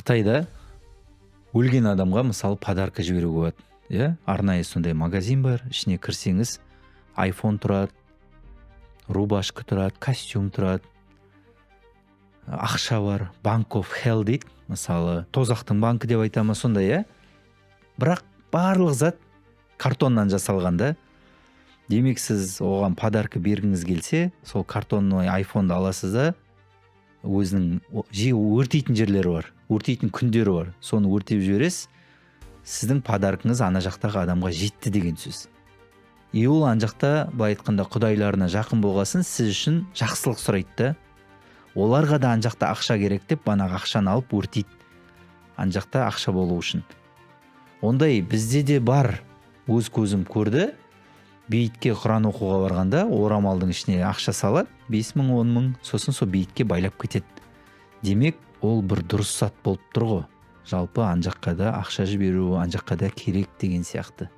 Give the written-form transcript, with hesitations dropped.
Қытайда өлген адамға мысалы подарка жіберуге болады. Иә, арнайы сондай магазин бар. Ішіне кірсеңіз, iPhone тұрады, рубашка тұрады, костюм тұрады, ақша бар, Bank of Hell дейді. Мысалы, тозақтың банкі деп айтама сондай, иә. Бірақ барлық зат картоннан жасалған да. Демек сіз оған подарка бергіңіз келсе, сол картонный iPhone-ды аласыз да, өзінің жиі өртейтін жерлері бар, өртейтін күндері бар. Соны өртеп жібересіз. Сіздің подаркыңыз ана жақтағы адамға жетті деген сөз. И ол ана жақта былай айтқанда құдайларына жақын болғасын, сіз үшін жақсылық сұрайды да. Оларға да ана жақта ақша керек деп, банағы ақшаны алып өртейді. Ана жақта ақша болу үшін. Ондай бізде де бар. Өз көзім көрді. Бейітке Құран оқуға барғанда орамалдың ішіне ақша салады, 5 мың, 10 мың, сосын сол бейітке байлап кетеді. Демек, ол бір дұрыс зат болып тұр ғой. Жалпы ана жаққа да ақша жіберу, ана жаққа да керек деген сияқты.